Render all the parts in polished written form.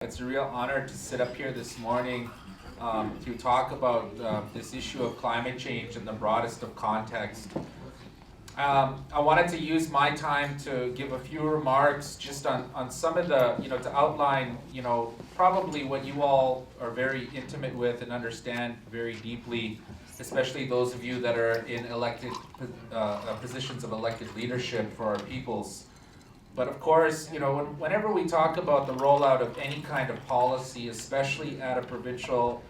It's a real honor to sit up here this morning to talk about this issue of climate change in the broadest of context. I wanted to use my time to give a few remarks just on some of the, to outline, probably what you all are very intimate with and understand very deeply, especially those of you that are in elected positions of elected leadership for our peoples. But of course, whenever we talk about the rollout of any kind of policy, especially at a provincial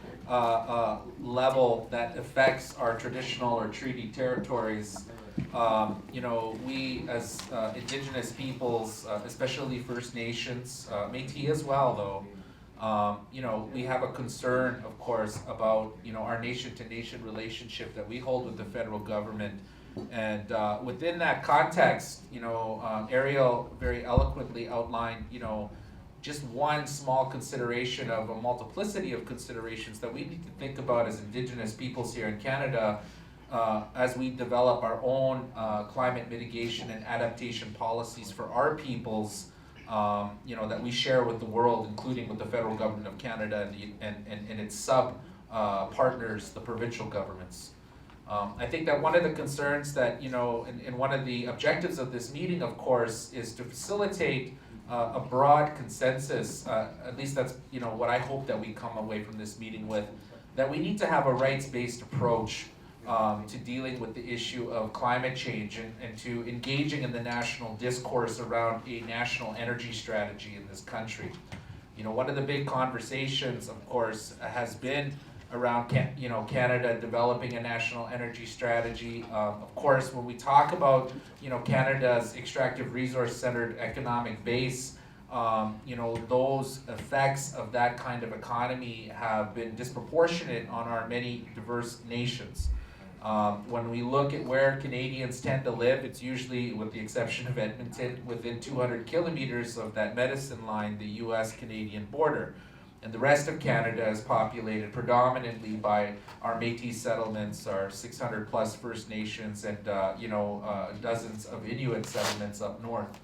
level that affects our traditional or treaty territories, we as Indigenous peoples, especially First Nations, Métis as well though, we have a concern, of course, about, our nation-to-nation relationship that we hold with the federal government. And within that context, Ariel very eloquently outlined, just one small consideration of a multiplicity of considerations that we need to think about as Indigenous peoples here in Canada as we develop our own climate mitigation and adaptation policies for our peoples, that we share with the world, including with the federal government of Canada and its partners, the provincial governments. I think that one of the concerns that, and one of the objectives of this meeting, of course, is to facilitate a broad consensus, at least that's, what I hope that we come away from this meeting with, that we need to have a rights-based approach to dealing with the issue of climate change and to engaging in the national discourse around a national energy strategy in this country. One of the big conversations, of course, has been around Canada developing a national energy strategy. Of course, when we talk about Canada's extractive resource-centered economic base, those effects of that kind of economy have been disproportionate on our many diverse nations. When we look at where Canadians tend to live, it's usually, with the exception of Edmonton, within 200 kilometers of that medicine line, the US-Canadian border. And the rest of Canada is populated predominantly by our Métis settlements, our 600 plus First Nations, and dozens of Inuit settlements up north.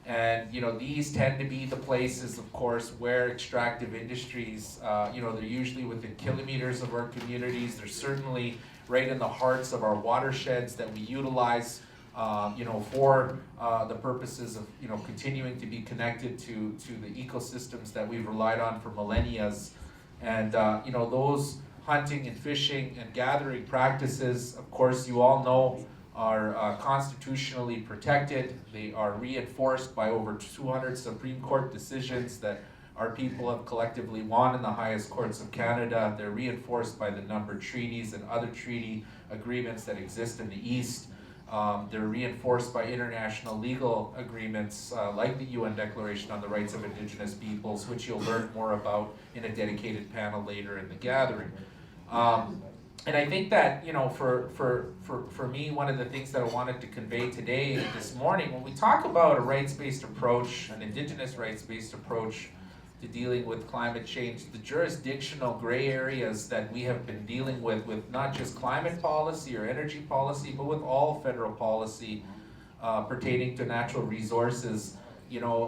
And these tend to be the places, of course, where extractive industries, they're usually within kilometers of our communities. They're certainly right in the hearts of our watersheds that we utilize for the purposes of, continuing to be connected to the ecosystems that we've relied on for millennia. And, those hunting and fishing and gathering practices, of course, you all know, are constitutionally protected. They are reinforced by over 200 Supreme Court decisions that our people have collectively won in the highest courts of Canada. They're reinforced by the numbered treaties and other treaty agreements that exist in the East. They're reinforced by international legal agreements like the UN Declaration on the Rights of Indigenous Peoples, which you'll learn more about in a dedicated panel later in the gathering. And I think that, for me, one of the things that I wanted to convey today, this morning, when we talk about a rights-based approach, an Indigenous rights-based approach to dealing with climate change, the jurisdictional gray areas that we have been dealing with not just climate policy or energy policy, but with all federal policy pertaining to natural resources,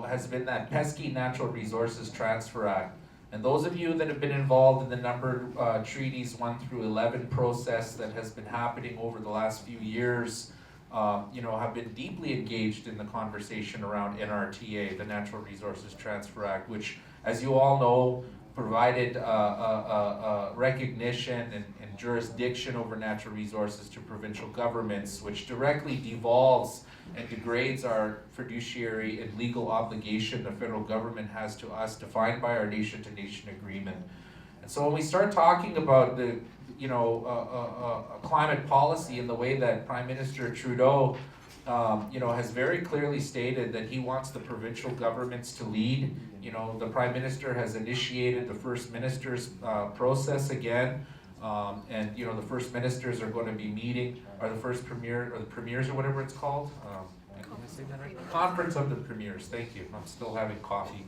has been that pesky Natural Resources Transfer Act. And those of you that have been involved in the numbered treaties 1 through 11 process that has been happening over the last few years, have been deeply engaged in the conversation around NRTA, the Natural Resources Transfer Act, which, as you all know, provided recognition and jurisdiction over natural resources to provincial governments, which directly devolves and degrades our fiduciary and legal obligation the federal government has to us, defined by our nation-to-nation agreement. And so when we start talking about the climate policy in the way that Prime Minister Trudeau has very clearly stated that he wants the provincial governments to lead. The Prime Minister has initiated the First Ministers process again, and the First Ministers are going to be meeting, or the First Premier, or the Premiers, or whatever it's called. Did I say that right? Conference of the Premiers. Thank you. I'm still having coffee.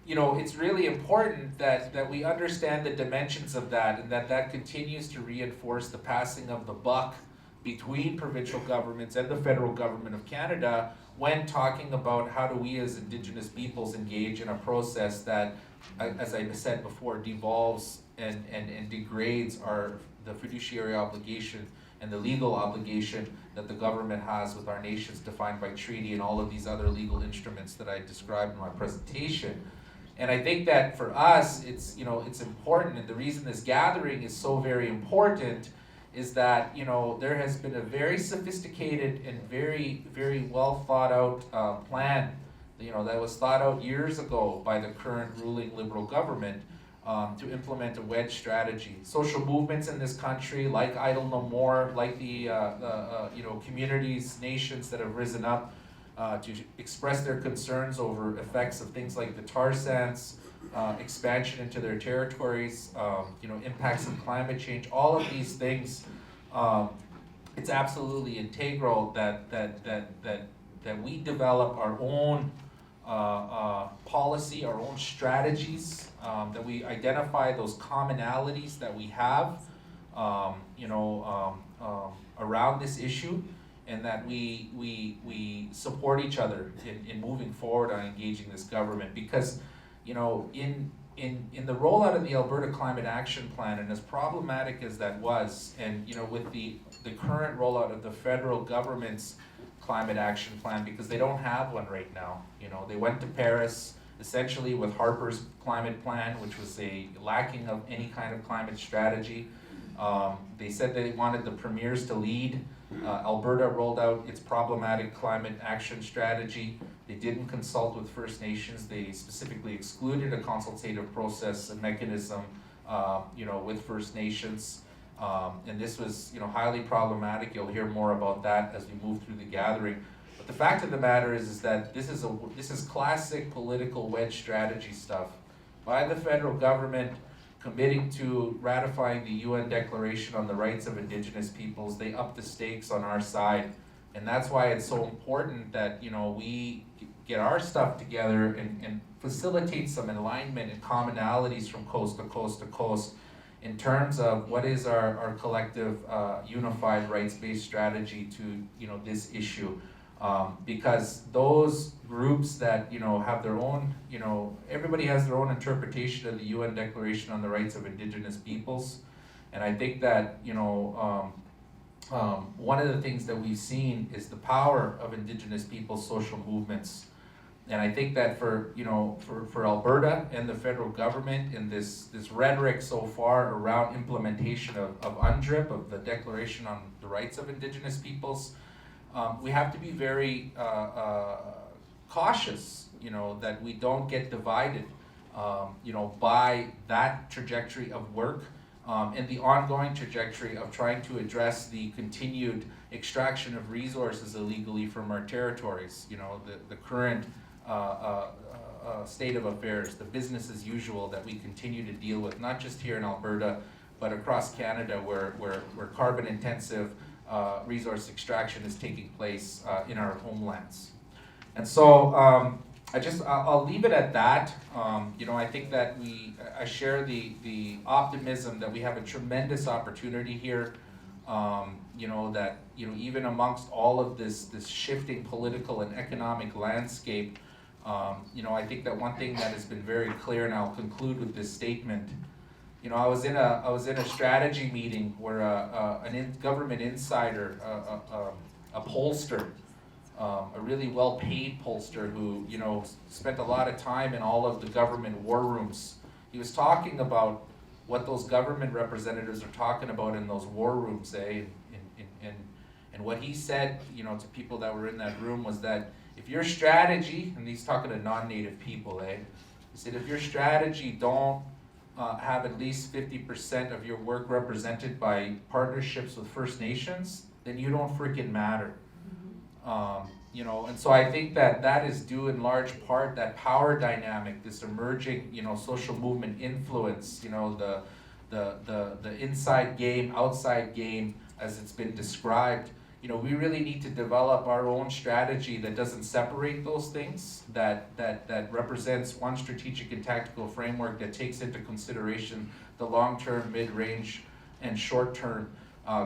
It's really important that we understand the dimensions of that, and that continues to reinforce the passing of the buck between provincial governments and the federal government of Canada when talking about how do we as Indigenous peoples engage in a process that, as I said before, devolves and degrades the fiduciary obligation and the legal obligation that the government has with our nations defined by treaty and all of these other legal instruments that I described in my presentation. And I think that for us, it's important, and the reason this gathering is so very important is that, there has been a very sophisticated and very, very well thought out plan, that was thought out years ago by the current ruling Liberal government to implement a wedge strategy. Social movements in this country, like Idle No More, like the communities, nations that have risen up to express their concerns over effects of things like the tar sands, expansion into their territories, impacts of climate change, all of these things. It's absolutely integral that we develop our own policy, our own strategies, that we identify those commonalities that we have, around this issue, and that we support each other in moving forward on engaging this government. Because, in the rollout of the Alberta Climate Action Plan, and as problematic as that was, and with the current rollout of the federal government's climate action plan, because they don't have one right now. They went to Paris essentially with Harper's climate plan, which was a lacking of any kind of climate strategy. They said they wanted the premiers to lead. Alberta rolled out its problematic climate action strategy. They didn't consult with First Nations. They specifically excluded a consultative process and mechanism, with First Nations. And this was, highly problematic. You'll hear more about that as we move through the gathering. But the fact of the matter is that this is classic political wedge strategy stuff by the federal government, committing to ratifying the UN Declaration on the Rights of Indigenous Peoples. They up the stakes on our side, and that's why it's so important that we get our stuff together and facilitate some alignment and commonalities from coast to coast to coast in terms of what is our collective unified rights-based strategy to this issue. Because those groups that have their own, everybody has their own interpretation of the UN Declaration on the Rights of Indigenous Peoples, and I think that one of the things that we've seen is the power of Indigenous peoples' social movements, and I think that for Alberta and the federal government in this rhetoric so far around implementation of UNDRIP, of the Declaration on the Rights of Indigenous Peoples. We have to be very cautious, that we don't get divided, by that trajectory of work and the ongoing trajectory of trying to address the continued extraction of resources illegally from our territories. The current state of affairs, the business as usual that we continue to deal with, not just here in Alberta, but across Canada, where carbon-intensive resource extraction is taking place in our homelands. And so I'll leave it at that. I think that I share the optimism that we have a tremendous opportunity here. That even amongst all of this shifting political and economic landscape, I think that one thing that has been very clear, and I'll conclude with this statement. I was in a strategy meeting where a government insider, a pollster, a really well-paid pollster who spent a lot of time in all of the government war rooms. He was talking about what those government representatives are talking about in those war rooms, and what he said, to people that were in that room was that if your strategy, and he's talking to non-native people, he said if your strategy don't have at least 50% of your work represented by partnerships with First Nations, then you don't freaking matter. And so I think that is due in large part, that power dynamic, this emerging, social movement influence, the inside game, outside game, as it's been described. We really need to develop our own strategy that doesn't separate those things, that represents one strategic and tactical framework that takes into consideration the long-term, mid-range, and short-term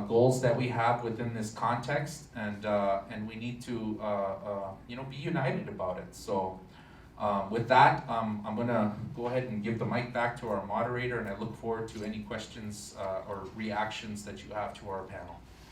goals that we have within this context, and we need to be united about it. So with that, I'm gonna go ahead and give the mic back to our moderator, and I look forward to any questions or reactions that you have to our panel.